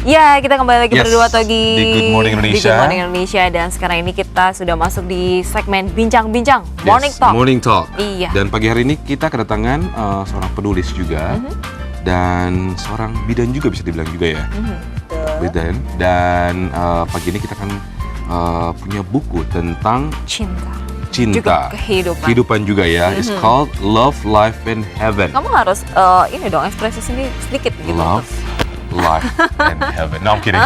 Ya, kita kembali lagi berdua Togi di Good Morning Indonesia. Di Good Morning Indonesia, dan sekarang ini kita sudah masuk di segmen bincang-bincang Morning Talk. Morning Talk. Iya. Dan pagi hari ini kita kedatangan seorang penulis juga dan seorang bidan juga, bisa dibilang juga ya. Bidan. Dan pagi ini kita akan punya buku tentang Cinta. Juga kehidupan juga ya. It's called Love, Life, and Heaven. Kamu harus ini dong, ekspresi sini sedikit gitu. Love, Life, and Heaven. No, I'm kidding.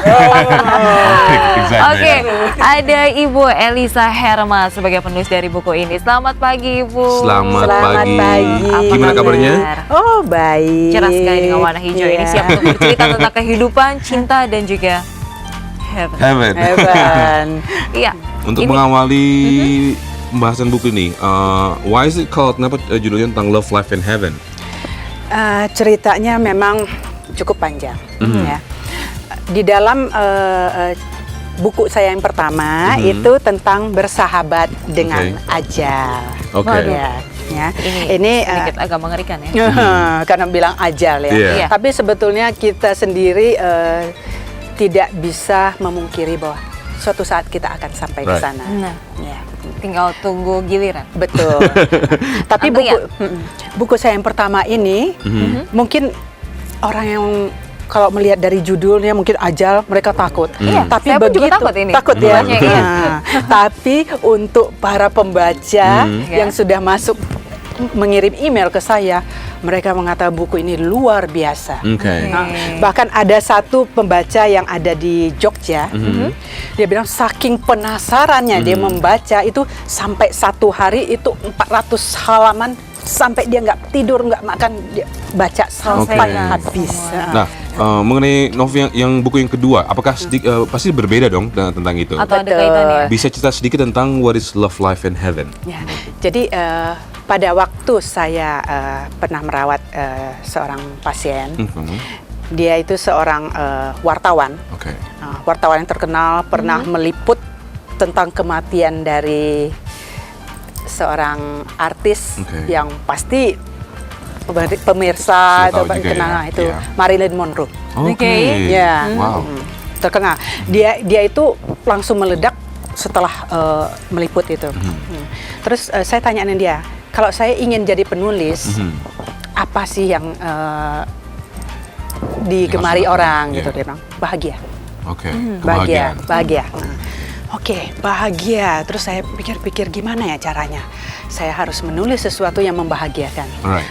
Oke, ada Ibu Elisa Herma sebagai penulis dari buku ini. Selamat pagi, Ibu. Selamat pagi. Apa Gimana kabarnya? Oh, baik. Cerah sekali dengan warna hijau ini, siap untuk bercerita tentang kehidupan, cinta, dan juga heaven. Iya. Untuk mengawali pembahasan buku ini, why is it called? Kenapa judulnya tentang Love, Life, and Heaven? Ceritanya memang cukup panjang, ya. Di dalam buku saya yang pertama itu tentang bersahabat dengan ajal. Ya. Ini sedikit agak mengerikan ya. Karena bilang ajal ya. Yeah. Tapi sebetulnya kita sendiri tidak bisa memungkiri bahwa suatu saat kita akan sampai ke sana. Nah, ya. Tinggal tunggu giliran. Betul. Tapi buku saya yang pertama ini mungkin orang yang kalau melihat dari judulnya mungkin ajal, mereka takut. Iya, tapi saya pun begitu juga takut ini. Takut ya. Tapi untuk para pembaca yang sudah masuk mengirim email ke saya, mereka mengatakan buku ini luar biasa. Bahkan ada satu pembaca yang ada di Jogja, dia bilang saking penasarannya dia membaca itu sampai satu hari itu 400 halaman, sampai dia nggak tidur, nggak makan, dia baca sampai habis. Nah, mengenai novel yang buku yang kedua, apakah pasti berbeda dong tentang itu? Atau ada kaitannya? Bisa cerita sedikit tentang what is Love, Life, and Heaven? Ya, jadi pada waktu saya pernah merawat seorang pasien, dia itu seorang wartawan, wartawan yang terkenal, pernah meliput tentang kematian dari seorang artis yang pasti pemirsa atau kenal itu, Marilyn Monroe. Ya, terkenal. Dia itu langsung meledak setelah meliput itu. Terus saya tanyain dia, kalau saya ingin jadi penulis, apa sih yang digemari orang gitu? Dia bilang bahagia. Bahagia. Bahagia. Terus saya pikir-pikir gimana ya caranya? Saya harus menulis sesuatu yang membahagiakan.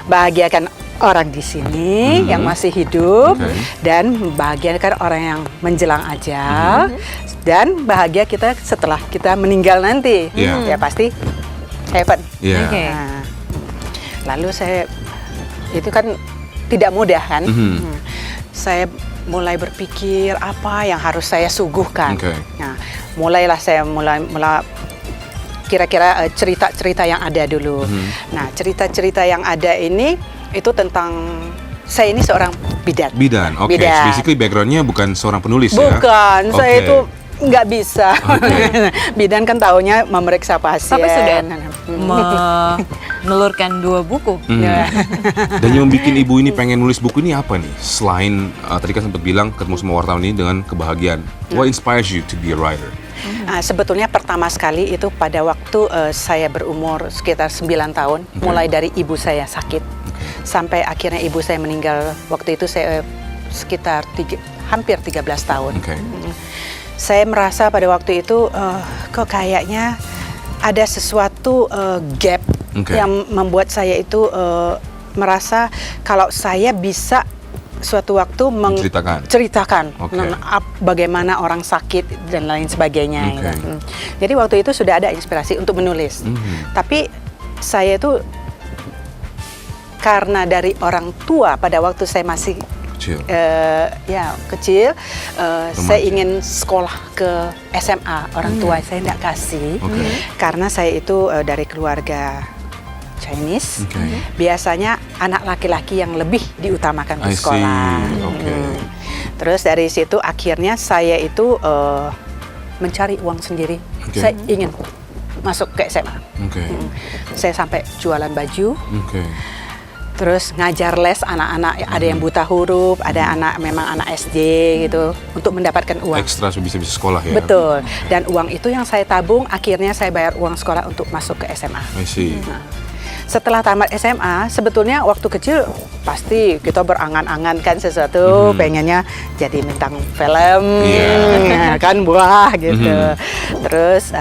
Bahagiakan orang di sini yang masih hidup, dan membahagiakan orang yang menjelang ajal, dan bahagia kita setelah kita meninggal nanti. Ya pasti heaven. Nah, lalu saya, itu kan tidak mudah kan. Saya mulai berpikir apa yang harus saya suguhkan. Nah, mulailah saya mulai kira-kira cerita-cerita yang ada dulu. Nah, cerita-cerita yang ada ini itu tentang saya ini seorang bidan. Basically backgroundnya bukan seorang penulis ya? Bukan, saya itu nggak bisa. Bidan kan taunya memeriksa pasien. Tapi sudah menelurkan 2 buku. Dan yang bikin ibu ini pengen nulis buku ini apa nih? Selain tadi kan sempat bilang ketemu sama wartawan ini dengan kebahagiaan. What inspires you to be a writer? Sebetulnya pertama sekali itu pada waktu saya berumur sekitar 9 tahun, mulai dari ibu saya sakit, sampai akhirnya ibu saya meninggal. Waktu itu saya sekitar hampir 13 tahun. Saya merasa pada waktu itu kok kayaknya ada sesuatu gap yang membuat saya itu merasa kalau saya bisa suatu waktu menceritakan bagaimana orang sakit dan lain sebagainya. Jadi waktu itu sudah ada inspirasi untuk menulis. Tapi saya itu karena dari orang tua pada waktu saya masih kecil, saya ingin sekolah ke SMA. Orang tua saya tidak kasih karena saya itu dari keluarga Chinese. Biasanya anak laki-laki yang lebih diutamakan di sekolah. Terus dari situ akhirnya saya itu mencari uang sendiri. Saya ingin masuk ke SMA. Saya sampai jualan baju. terus ngajar les anak-anak, ada yang buta huruf, ada memang anak SD gitu, untuk mendapatkan uang. Ekstra bisa sekolah ya? Betul, dan uang itu yang saya tabung, akhirnya saya bayar uang sekolah untuk masuk ke SMA. I see. Nah, setelah tamat SMA, sebetulnya waktu kecil pasti kita berangan-angan kan sesuatu, pengennya jadi bintang film, kan buah gitu. Terus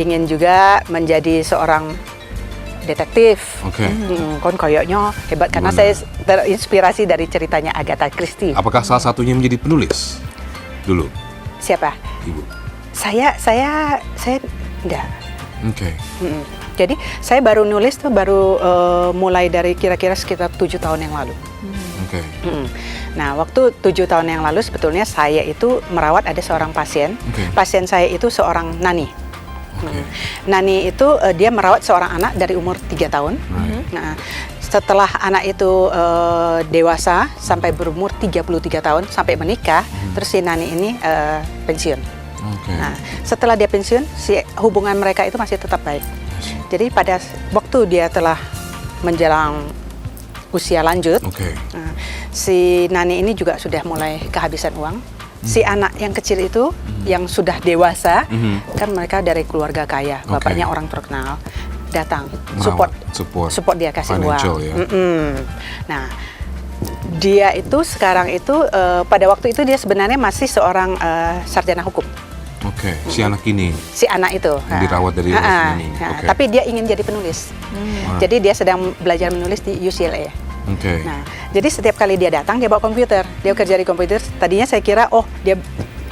ingin juga menjadi seorang detektif. Kan kayaknya hebat karena saya terinspirasi dari ceritanya Agatha Christie. Apakah salah satunya menjadi penulis dulu? Siapa? Ibu. Saya enggak. Oke. Jadi saya baru nulis tuh mulai dari kira-kira sekitar 7 tahun yang lalu. Oke. Nah, waktu 7 tahun yang lalu sebetulnya saya itu merawat ada seorang pasien. Pasien saya itu seorang nani. Nani itu dia merawat seorang anak dari umur 3 tahun. Nah, setelah anak itu dewasa sampai berumur 33 tahun sampai menikah, terus si nani ini pensiun. Nah, setelah dia pensiun, hubungan mereka itu masih tetap baik. Jadi pada waktu dia telah menjelang usia lanjut, si nani ini juga sudah mulai kehabisan uang. Si anak yang kecil itu, yang sudah dewasa, kan mereka dari keluarga kaya, bapaknya orang terkenal, datang support dia kasih uang. Ya. Nah, dia itu sekarang itu pada waktu itu dia sebenarnya masih seorang sarjana hukum. Si anak ini. Si anak itu dirawat dari ini. Tapi dia ingin jadi penulis. Jadi dia sedang belajar menulis di UCLA. Nah, jadi setiap kali dia datang dia bawa komputer. Dia kerja di komputer. Tadinya saya kira dia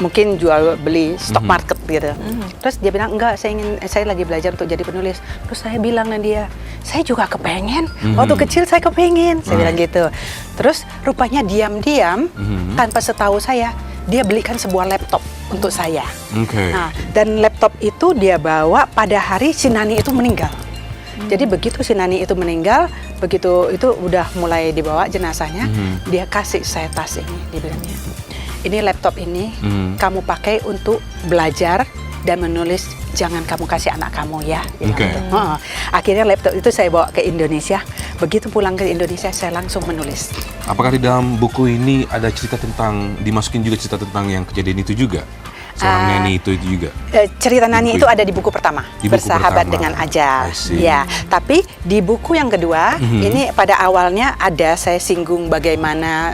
mungkin jual beli stock market gitu. Terus dia bilang enggak, saya lagi belajar untuk jadi penulis. Terus saya bilang ke dia, saya juga kepengen. Waktu kecil saya kepengen. Saya bilang gitu. Terus rupanya diam-diam tanpa setahu saya dia belikan sebuah laptop untuk saya. Nah, dan laptop itu dia bawa pada hari si nani itu meninggal. Jadi begitu si nani itu meninggal, begitu itu udah mulai dibawa jenazahnya, dia kasih saya tas ini, dia bilangnya, ini laptop ini kamu pakai untuk belajar dan menulis, jangan kamu kasih anak kamu ya. Akhirnya laptop itu saya bawa ke Indonesia. Begitu pulang ke Indonesia, saya langsung menulis. Apakah di dalam buku ini ada cerita tentang, dimasukin juga cerita tentang yang kejadian itu juga? Seorang nani itu juga? Cerita nani itu ada di buku pertama, Bersahabat dengan Ajal. Ya, tapi di buku yang kedua, ini pada awalnya saya singgung bagaimana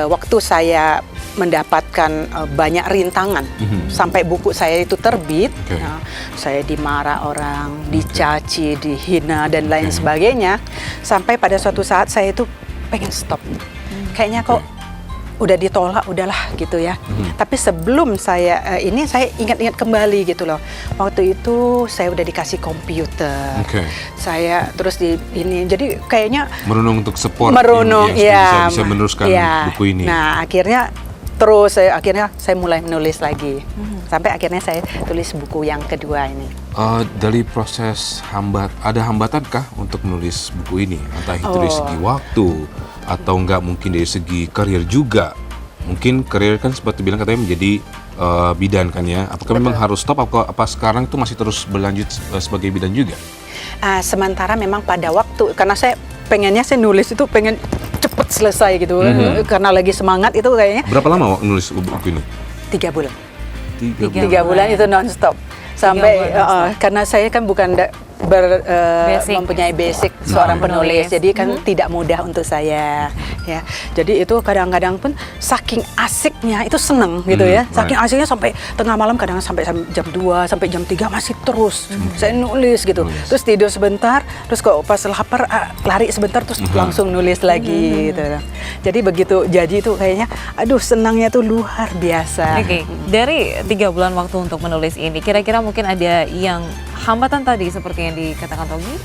waktu saya mendapatkan banyak rintangan sampai buku saya itu terbit. Saya dimarah orang, dicaci, dihina dan lain sebagainya. Sampai pada suatu saat saya itu pengen stop. Kayaknya kok udah ditolak, udahlah gitu ya. Tapi sebelum saya saya ingat-ingat kembali gitu loh. Waktu itu saya udah dikasih komputer. Saya terus jadi kayaknya merenung untuk support yang bisa meneruskan buku ini. Nah, akhirnya saya mulai menulis lagi. Sampai akhirnya saya tulis buku yang kedua ini. Dari proses ada hambatankah untuk menulis buku ini? Entah itu dari segi waktu atau enggak, mungkin dari segi karir juga. Mungkin karir kan seperti bilang katanya menjadi bidan kan ya. Apakah memang harus stop? Apa sekarang itu masih terus berlanjut sebagai bidan juga? Sementara memang pada waktu, karena saya pengennya saya nulis itu pengen cepet selesai gitu. Karena lagi semangat itu kayaknya. Berapa lama nulis buku ini? 3 bulan. 3 bulan itu non-stop. Sampai karena saya kan bukan mempunyai basic seorang penulis, jadi kan tidak mudah untuk saya ya. Jadi itu kadang-kadang pun saking asiknya itu seneng gitu ya. Saking asiknya sampai tengah malam, kadang sampai jam 2 sampai jam 3 masih terus saya nulis gitu. Terus tidur sebentar, terus kok pas lapar lari sebentar, terus langsung nulis lagi gitu. Jadi begitu jadi itu kayaknya aduh senangnya tuh luar biasa. Dari 3 bulan waktu untuk menulis ini, kira-kira mungkin ada yang hambatan tadi seperti yang dikatakan Togi,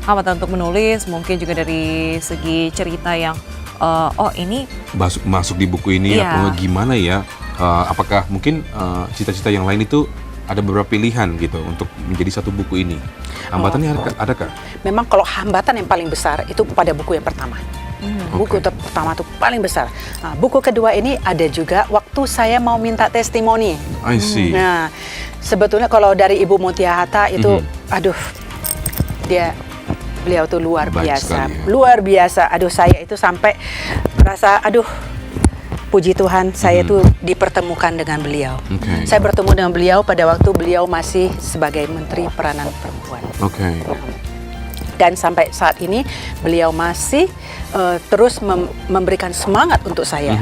hambatan untuk menulis, mungkin juga dari segi cerita yang ini masuk di buku ini atau gimana ya? Apakah mungkin cita-cita yang lain itu ada beberapa pilihan gitu untuk menjadi satu buku ini? Hambatannya adakah? Memang kalau hambatan yang paling besar itu pada buku yang pertama. Buku pertama itu paling besar. Nah, buku kedua ini ada juga waktu saya mau minta testimoni. I see. Nah, sebetulnya kalau dari Ibu Mutia Hatta itu, aduh, dia beliau tuh luar Baik biasa, sekali, ya. luar biasa. Aduh, saya itu sampai merasa, aduh, puji Tuhan, saya tuh dipertemukan dengan beliau. Oke. Saya bertemu dengan beliau pada waktu beliau masih sebagai Menteri Peranan Perempuan. Oke. Dan sampai saat ini beliau masih terus memberikan semangat untuk saya,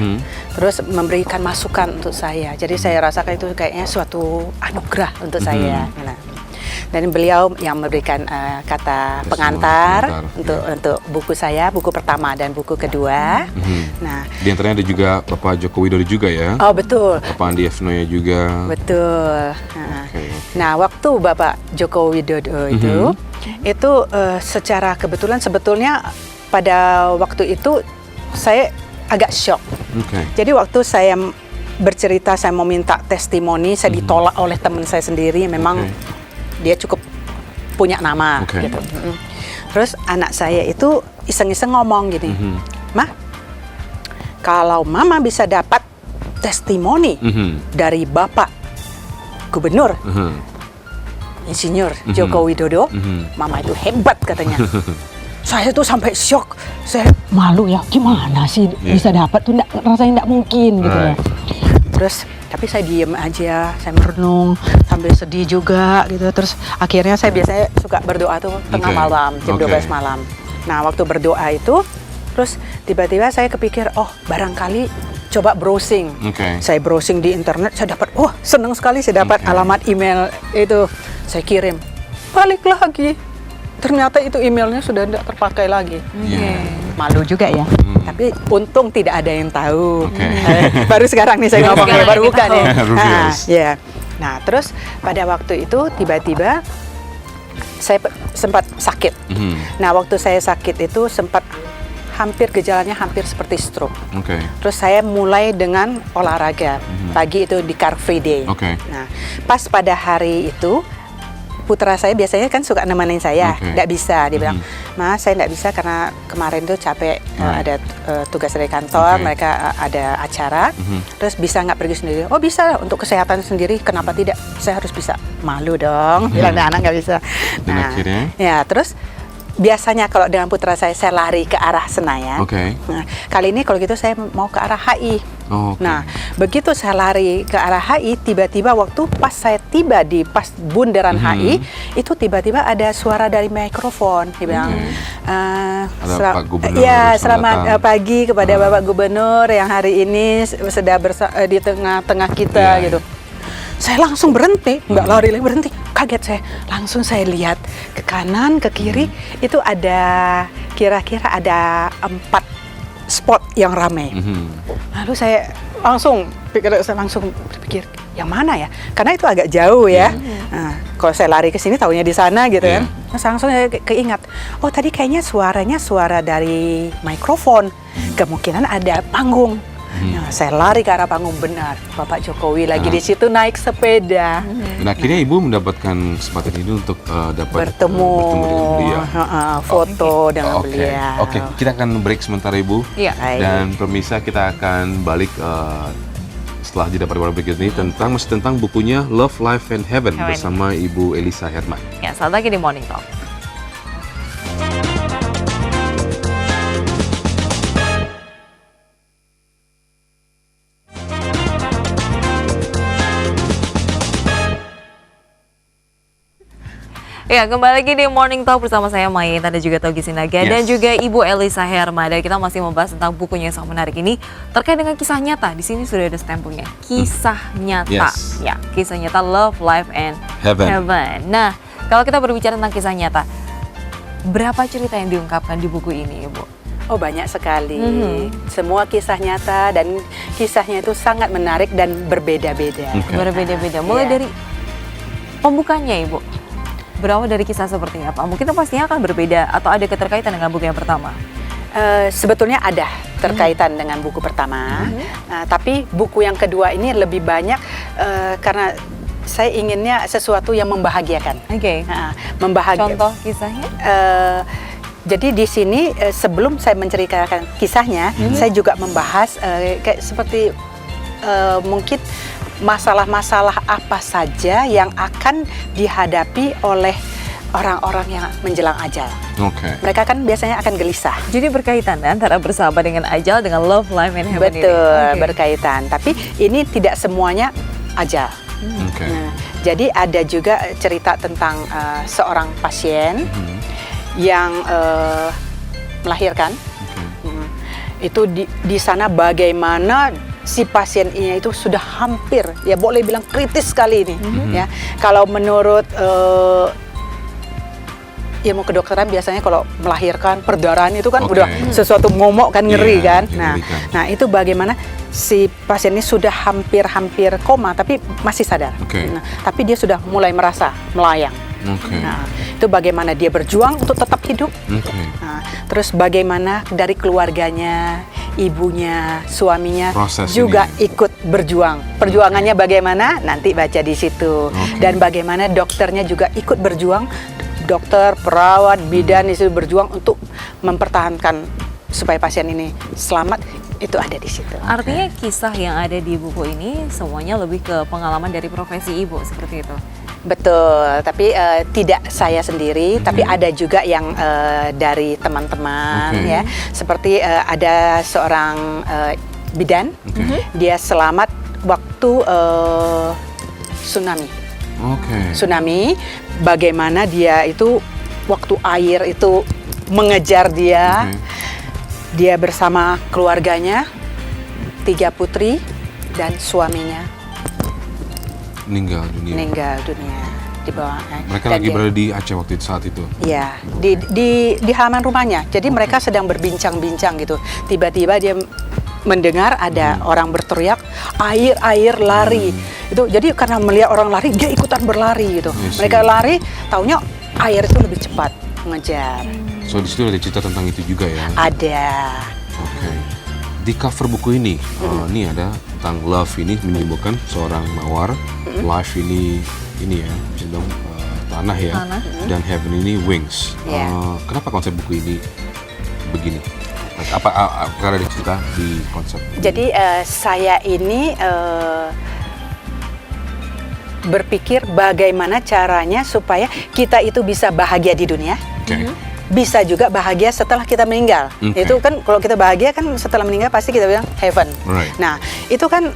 terus memberikan masukan untuk saya. Jadi saya rasakan itu kayaknya suatu anugerah untuk saya. Nah, dan beliau yang memberikan kata pengantar untuk buku saya, buku pertama dan buku kedua. Nah, di antaranya ada juga Bapak Joko Widodo juga ya. Oh betul. Bapak Andi F. Noya juga. Betul. Nah, waktu Bapak Joko Widodo itu secara kebetulan sebetulnya pada waktu itu saya agak shock. Jadi waktu saya bercerita saya mau minta testimoni, saya ditolak oleh teman saya sendiri. Memang dia cukup punya nama gitu. Terus anak saya itu iseng-iseng ngomong gini, "Mah, kalau Mama bisa dapat testimoni dari Bapak Gubernur Insinyur Joko Widodo, Mama itu hebat," katanya. Saya tuh sampai shock. Saya malu ya, gimana sih bisa dapat tuh, rasanya nggak mungkin gitu ya. Terus tapi saya diem aja, saya merenung sambil sedih juga gitu. Terus akhirnya saya biasanya suka berdoa tuh tengah malam, jam 12 malam. Nah, waktu berdoa itu terus tiba-tiba saya kepikir, oh barangkali coba browsing. Saya browsing di internet, saya dapat, wah seneng sekali saya dapat alamat email itu. Saya kirim, balik lagi. Ternyata itu emailnya sudah tidak terpakai lagi. Malu juga ya. Tapi untung tidak ada yang tahu. Baru sekarang nih saya ngomongnya, baru buka nih. Nah, terus pada waktu itu tiba-tiba saya sempat sakit. Nah, waktu saya sakit itu sempat gejalanya hampir seperti stroke. Terus saya mulai dengan olahraga. Pagi itu di Car Free Day. Nah, pas pada hari itu putra saya biasanya kan suka nemenin saya, nggak bisa, dia bilang, "Mas, saya nggak bisa karena kemarin tuh capek, ada tugas dari kantor, mereka ada acara, terus bisa nggak pergi sendiri?" "Oh bisa, untuk kesehatan sendiri, kenapa tidak? Saya harus bisa." Malu dong, bilang anak nggak bisa. Dan akhirnya? Ya, terus biasanya kalau dengan putra saya lari ke arah Senayan. Nah, kali ini kalau gitu saya mau ke arah HI. Nah, begitu saya lari ke arah HI, tiba-tiba waktu pas saya tiba di pas bundaran HI, itu tiba-tiba ada suara dari mikrofon. Dia bilang, Pak Gubernur, selamat pagi kepada Bapak Gubernur yang hari ini sedang di tengah-tengah kita gitu. Saya langsung berhenti, nggak lari lagi, berhenti. Kaget saya, langsung saya lihat ke kanan, ke kiri, itu ada kira-kira ada 4 spot yang ramai. Lalu saya langsung berpikir, yang mana ya? Karena itu agak jauh ya. Nah, kalau saya lari ke sini, taunya di sana gitu kan. Terus langsung saya keingat, oh tadi kayaknya suaranya suara dari mikrofon. Kemungkinan ada panggung. Nah, saya lari ke arah panggung, benar Bapak Jokowi lagi di situ naik sepeda. Dan akhirnya Ibu mendapatkan kesempatan ini untuk dapat bertemu dengan beliau, foto dengan beliau. Kita akan break sementara Ibu. Dan pemirsa, kita akan balik setelah jeda pada berikut ini masih tentang bukunya Love, Life and Heaven bersama Ibu Elisa Herman. Ya, saat lagi di Morning Talk. Ya, kembali lagi di Morning Talk bersama saya Main, ada juga Togi Sinaga dan juga Ibu Elisa Herman. Dan kita masih membahas tentang bukunya yang sangat menarik ini terkait dengan kisah nyata. Di sini sudah ada stempelnya, kisah nyata. Ya, kisah nyata Love, Life and Heaven. Nah, kalau kita berbicara tentang kisah nyata, berapa cerita yang diungkapkan di buku ini, Ibu? Oh, banyak sekali. Semua kisah nyata dan kisahnya itu sangat menarik dan berbeda-beda. Berbeda-beda. Mulai dari pembukanya, Ibu. Berawal dari kisah seperti apa? Mungkin itu pastinya akan berbeda atau ada keterkaitan dengan buku yang pertama? Sebetulnya ada terkaitan dengan buku pertama, tapi buku yang kedua ini lebih banyak karena saya inginnya sesuatu yang membahagiakan. Contoh kisahnya? Jadi di sini sebelum saya menceritakan kisahnya, saya juga membahas kayak seperti mungkin masalah-masalah apa saja yang akan dihadapi oleh orang-orang yang menjelang ajal. Oke. Mereka kan biasanya akan gelisah. Jadi berkaitan antara bersahabat dengan ajal dengan love, life, and heaven ini. Betul, Oke. berkaitan. Tapi ini tidak semuanya ajal. Oke. Nah, jadi ada juga cerita tentang seorang pasien yang melahirkan. Itu di sana bagaimana si pasien ini itu sudah hampir, ya boleh bilang kritis sekali ini. Ya, kalau menurut ilmu kedokteran biasanya kalau melahirkan perdarahan itu kan udah sesuatu momok kan, ngeri kan. Nah itu bagaimana si pasien ini sudah hampir koma tapi masih sadar. Nah, tapi dia sudah mulai merasa melayang. Nah, itu bagaimana dia berjuang untuk tetap hidup. Nah, terus bagaimana dari keluarganya, ibunya, suaminya Proses juga ini. ikut berjuang. Perjuangannya bagaimana? Nanti baca di situ. Dan bagaimana dokternya juga ikut berjuang. Dokter, perawat, bidan itu berjuang untuk mempertahankan supaya pasien ini selamat. Itu ada di situ. Artinya kisah yang ada di buku ini semuanya lebih ke pengalaman dari profesi ibu, seperti itu. Betul, tapi tidak saya sendiri, tapi ada juga yang dari teman-teman ya. Seperti ada seorang bidan, dia selamat waktu tsunami. Tsunami, bagaimana dia itu waktu air itu mengejar dia, dia bersama keluarganya, 3 putri dan suaminya meninggal dunia di bawah. Mereka lagi berada di Aceh waktu itu, saat itu. Iya, di halaman rumahnya. Jadi mereka sedang berbincang-bincang gitu. Tiba-tiba dia mendengar ada orang berteriak, air lari. Itu jadi karena melihat orang lari, dia ikutan berlari gitu. Mereka lari, taunya air itu lebih cepat mengejar. So di situ ada cerita tentang itu juga ya. Ada. Oke. Di cover buku ini, ini ada tentang love ini menyimbolkan seorang mawar, life ini ya, cenderung tanah ya, dan heaven ini wings. Kenapa konsep buku ini begini? Apa karena ada cerita di konsep? Jadi saya ini berpikir bagaimana caranya supaya kita itu bisa bahagia di dunia. Bisa juga bahagia setelah kita meninggal. Itu kan kalau kita bahagia kan setelah meninggal pasti kita bilang heaven. Nah, itu kan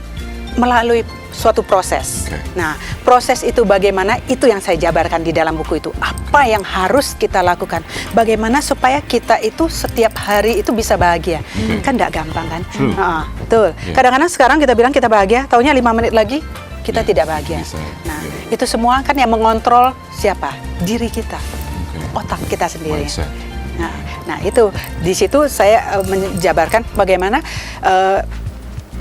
melalui suatu proses. Nah, proses itu bagaimana, itu yang saya jabarkan di dalam buku itu. Apa yang harus kita lakukan? Bagaimana supaya kita itu setiap hari itu bisa bahagia. Kan tidak gampang kan? Betul. Kadang-kadang sekarang kita bilang kita bahagia, taunya 5 menit lagi kita tidak bahagia. Nah, itu semua kan yang mengontrol siapa? Diri kita. Otak kita sendiri. Nah itu di situ saya menjabarkan bagaimana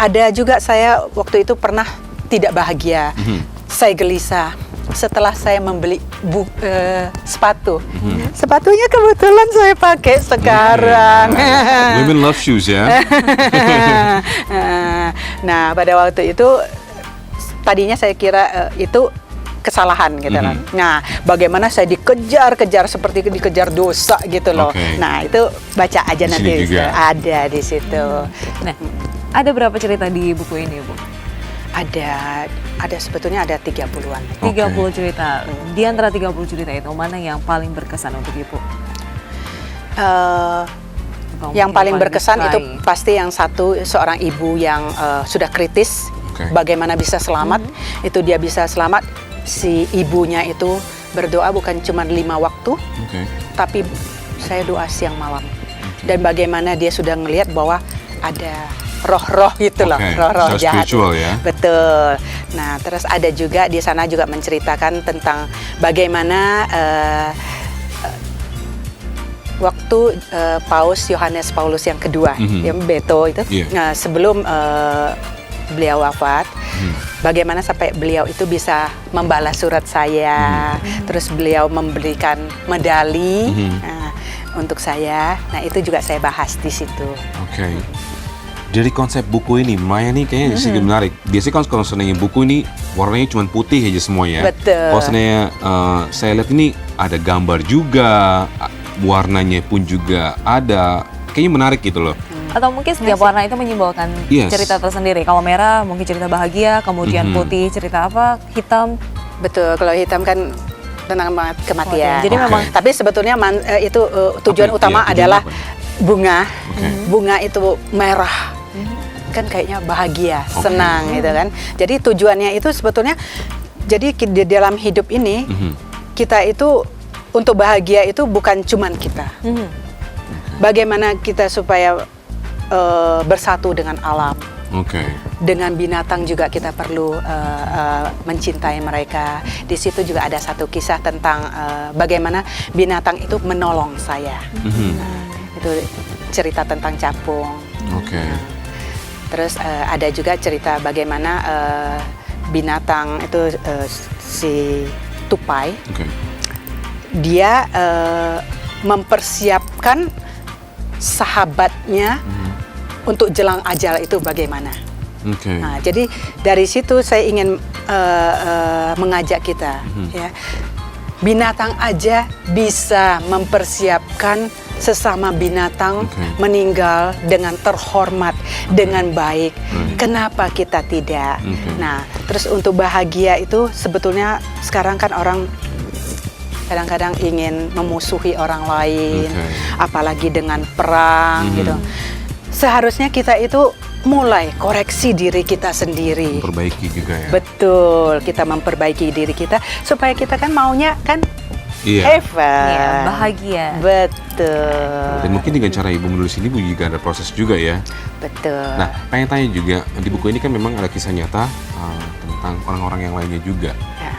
ada juga saya waktu itu pernah tidak bahagia, saya gelisah setelah saya membeli sepatu. Sepatunya kebetulan saya pakai sekarang. Women love shoes ya. Nah pada waktu itu tadinya saya kira itu kesalahan gitu loh. Nah, bagaimana saya dikejar-kejar seperti dikejar dosa gitu loh. Nah, itu baca aja nanti ada di situ. Nah, ada berapa cerita di buku ini, Bu? Ada sebetulnya ada 30-an. 30 cerita. Di antara 30 cerita itu mana yang paling berkesan untuk Ibu? Yang paling berkesan itu pasti yang satu, seorang ibu yang sudah kritis. Bagaimana bisa selamat? Itu dia bisa selamat. Si ibunya itu berdoa bukan cuma 5 waktu, tapi saya doa siang malam. Dan bagaimana dia sudah ngelihat bahwa ada roh-roh gitu loh, roh-roh jahat. Ya? Betul. Nah, terus ada juga di sana juga menceritakan tentang bagaimana waktu Paus Yohanes Paulus yang kedua, yang Beto itu, sebelum beliau wafat, bagaimana sampai beliau itu bisa membalas surat saya, terus beliau memberikan medali untuk saya. Nah itu juga saya bahas di situ. Dari konsep buku ini, Maya nih kayaknya sedikit menarik. Biasanya kalau seandainya buku ini warnanya cuma putih aja semuanya. Betul. Kalau seandainya saya lihat ini ada gambar juga, warnanya pun juga ada. Kayaknya menarik gitu loh. Atau mungkin setiap warna itu menyimbolkan cerita tersendiri. Kalau merah mungkin cerita bahagia, kemudian putih cerita apa, hitam. Betul, kalau hitam kan tentang kematian. Jadi memang tapi sebetulnya itu tujuan utama tujuan adalah apa? bunga. Oke. Bunga itu merah. Kan kayaknya bahagia, senang gitu kan. Jadi tujuannya itu sebetulnya jadi di dalam hidup ini kita itu untuk bahagia itu bukan cuman kita. Bagaimana kita supaya bersatu dengan alam. Dengan binatang juga kita perlu mencintai mereka. Di situ juga ada satu kisah tentang bagaimana binatang itu menolong saya. Itu cerita tentang capung. Terus ada juga cerita bagaimana binatang itu si tupai. Dia mempersiapkan sahabatnya untuk jelang ajal itu bagaimana. Nah, jadi dari situ saya ingin mengajak kita, ya, binatang aja bisa mempersiapkan sesama binatang meninggal dengan terhormat, dengan baik. Kenapa kita tidak? Nah, terus untuk bahagia itu sebetulnya sekarang kan orang kadang-kadang ingin memusuhi orang lain, apalagi dengan perang gitu. Seharusnya kita itu mulai koreksi diri kita sendiri. Memperbaiki juga ya. Betul, kita memperbaiki diri kita supaya kita kan maunya kan heaven, bahagia. Betul. Dan mungkin dengan cara Ibu menulis ini, Ibu juga ada proses juga ya. Betul. Nah, pengen tanya juga, di buku ini kan memang ada kisah nyata tentang orang-orang yang lainnya juga.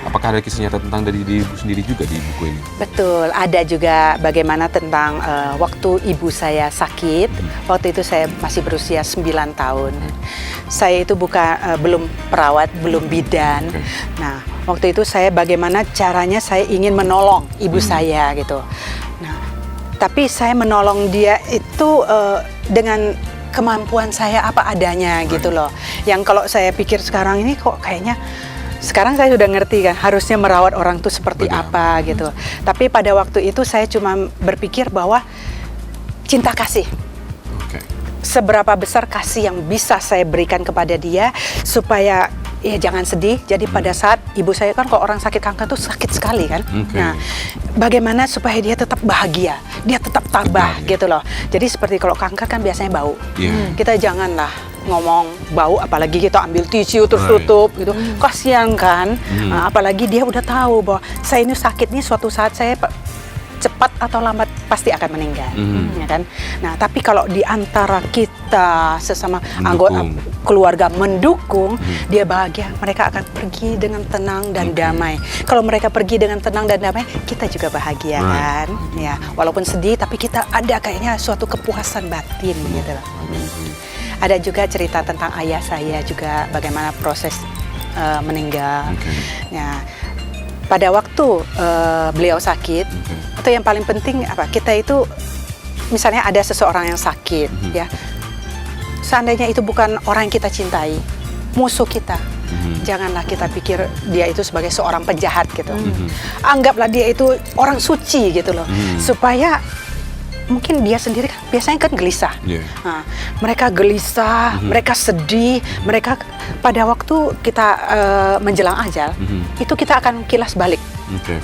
Apakah ada kisah nyata tentang dari diri Ibu sendiri juga di buku ini? Betul, ada juga bagaimana tentang waktu ibu saya sakit. Waktu itu saya masih berusia 9 tahun. Saya itu belum perawat, belum bidan. Nah, waktu itu saya bagaimana caranya saya ingin menolong ibu saya gitu. Nah, tapi saya menolong dia itu dengan kemampuan saya apa adanya gitu loh. Yang kalau saya pikir sekarang ini kok kayaknya sekarang saya sudah ngerti kan harusnya merawat orang itu seperti apa gitu. Tapi pada waktu itu saya cuma berpikir bahwa cinta kasih. Seberapa besar kasih yang bisa saya berikan kepada dia supaya ya jangan sedih. Jadi pada saat ibu saya kan kalau orang sakit kanker tuh sakit sekali kan. Nah, bagaimana supaya dia tetap bahagia, dia tetap tabah gitu loh. Jadi seperti kalau kanker kan biasanya bau. Kita janganlah ngomong bau, apalagi kita ambil tisu terus tutup gitu, kasihan kan. Apalagi dia udah tahu bahwa saya ini sakit nih suatu saat saya cepat atau lambat pasti akan meninggal, ya kan. Nah, tapi kalau di antara kita sesama anggota keluarga mendukung, dia bahagia, mereka akan pergi dengan tenang dan damai. Kalau mereka pergi dengan tenang dan damai, kita juga bahagia kan. Ya, walaupun sedih, tapi kita ada kayaknya suatu kepuasan batin gitu loh. Ada juga cerita tentang ayah saya juga bagaimana proses meninggal. Ya, pada waktu beliau sakit, atau yang paling penting apa? Kita itu misalnya ada seseorang yang sakit, ya. Seandainya itu bukan orang yang kita cintai, musuh kita. Janganlah kita pikir dia itu sebagai seorang penjahat gitu. Anggaplah dia itu orang suci gitu loh. Supaya mungkin dia sendiri kan biasanya kan gelisah. Nah, mereka gelisah, mereka sedih, mereka pada waktu kita menjelang ajal, itu kita akan kilas balik.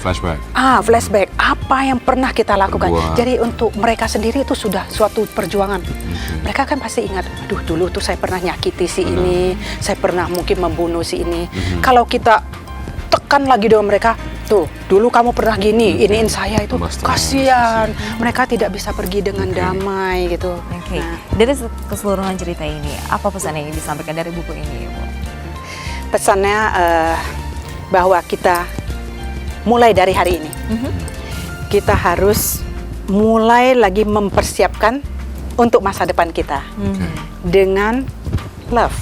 Flashback. Flashback. Apa yang pernah kita lakukan. Jadi untuk mereka sendiri itu sudah suatu perjuangan. Mereka kan pasti ingat, aduh dulu tuh saya pernah nyakiti si ini, saya pernah mungkin membunuh si ini. Kalau kita tekan lagi dengan mereka, tuh dulu kamu pernah gini, iniin saya itu, kasihan. Mereka tidak bisa pergi dengan damai gitu. Nah, dari keseluruhan cerita ini, apa pesan yang ingin disampaikan dari buku ini, Bu? Pesannya bahwa kita mulai dari hari ini, kita harus mulai lagi mempersiapkan untuk masa depan kita dengan love,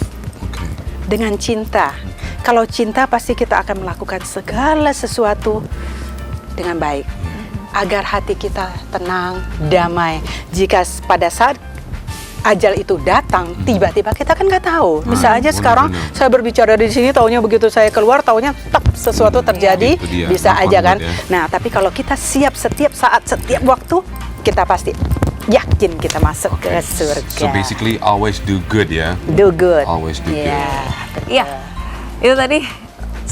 dengan cinta. Kalau cinta pasti kita akan melakukan segala sesuatu dengan baik agar hati kita tenang, damai. Jika pada saat ajal itu datang, tiba-tiba kita kan nggak tahu. Bisa aja sekarang saya berbicara di sini, taunya begitu saya keluar, taunya sesuatu terjadi, bisa aja kan. Nah, tapi kalau kita siap setiap saat, setiap waktu, kita pasti yakin kita masuk ke surga. So basically always do good ya. Do good. Always do good. Iya. Itu tadi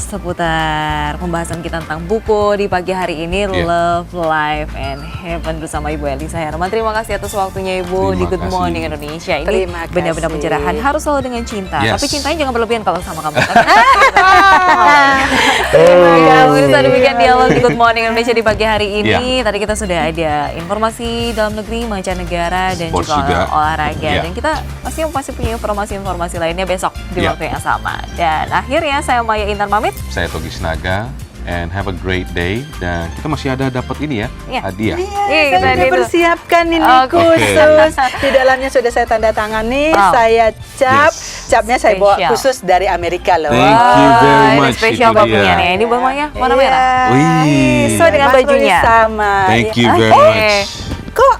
seputar pembahasan kita tentang buku di pagi hari ini, Love, Life, and Heaven bersama Ibu Elisa Herman. Terima kasih atas waktunya Ibu di Good Morning Indonesia. Ini benar-benar pencerahan, harus selalu dengan cinta. Tapi cintanya jangan berlebihan kalau sama kamu. Pemirsa, demikian dialog di Good Morning Indonesia di pagi hari ini. Tadi kita sudah ada informasi dalam negeri, mancanegara, dan juga olahraga. Dan kita masih punya informasi-informasi lainnya besok di waktu yang sama. Dan akhirnya saya Maya Intan pamit. Saya Togi Sinaga. And have a great day. Dan kita masih ada dapat ini ya, hadiah. Iya, saya dipersiapkan ini khusus. Di dalamnya sudah saya tanda tangani. Saya cap. Capnya saya bawa khusus dari Amerika loh. Thank you very much. Ini spesial bajunya nih. Ini bawahnya warna merah. Wih. So dengan bajunya. Sama. Thank you very much. Kok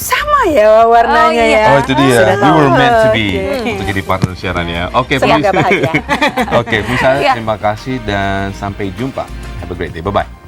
sama ya warnanya ya? Oh itu dia, we were meant to be untuk jadi partner siaran ya. Oke, semoga bahagia. Oke, misalnya terima kasih dan sampai jumpa. Have a great day, bye-bye.